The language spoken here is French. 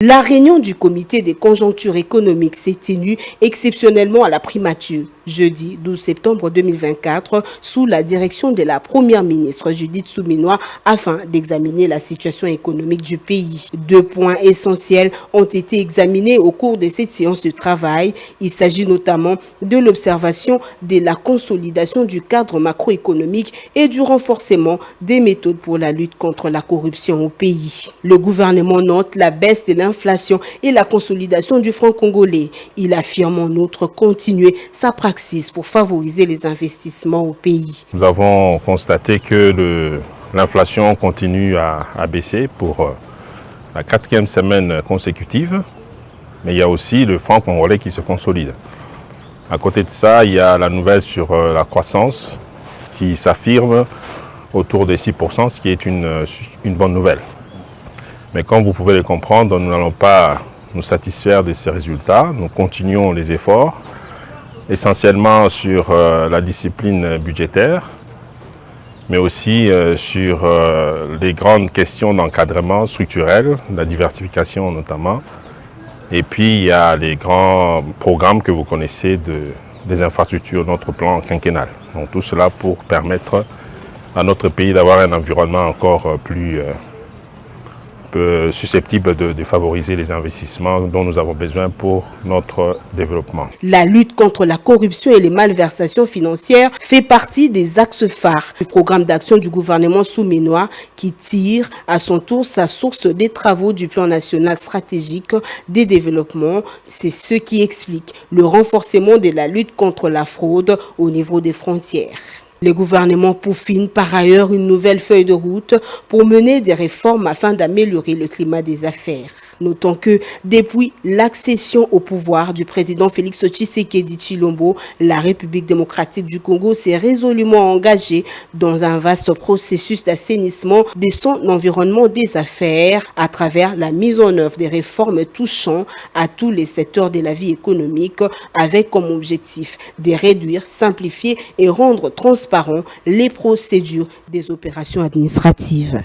La réunion du comité des conjonctures économiques s'est tenue exceptionnellement à la primature, jeudi 12 septembre 2024, sous la direction de la première ministre Judith Suminwa, afin d'examiner la situation économique du pays. 2 points essentiels ont été examinés au cours de cette séance de travail. Il s'agit notamment de l'observation de la consolidation du cadre macroéconomique et du renforcement des méthodes pour la lutte contre la corruption au pays. Le gouvernement note la baisse de l'inflation et la consolidation du franc congolais. Il affirme en outre continuer sa praxis pour favoriser les investissements au pays. Nous avons constaté que l'inflation continue à baisser pour la 4e semaine consécutive, mais il y a aussi le franc congolais qui se consolide. À côté de ça, il y a la nouvelle sur la croissance qui s'affirme autour des 6%, ce qui est une bonne nouvelle. Mais comme vous pouvez le comprendre, nous n'allons pas nous satisfaire de ces résultats. Nous continuons les efforts, essentiellement sur la discipline budgétaire, mais aussi sur les grandes questions d'encadrement structurel, la diversification notamment. Et puis il y a les grands programmes que vous connaissez des infrastructures, notre plan quinquennal. Donc tout cela pour permettre à notre pays d'avoir un environnement encore plus susceptible de favoriser les investissements dont nous avons besoin pour notre développement. La lutte contre la corruption et les malversations financières fait partie des axes phares du programme d'action du gouvernement Suminwa qui tire à son tour sa source des travaux du plan national stratégique des développements. C'est ce qui explique le renforcement de la lutte contre la fraude au niveau des frontières. Le gouvernement peaufine par ailleurs une nouvelle feuille de route pour mener des réformes afin d'améliorer le climat des affaires. Notons que depuis l'accession au pouvoir du président Félix Tshisekedi Tshilombo, la République démocratique du Congo s'est résolument engagée dans un vaste processus d'assainissement de son environnement des affaires à travers la mise en œuvre des réformes touchant à tous les secteurs de la vie économique avec comme objectif de réduire, simplifier et rendre transparent les procédures des opérations administratives.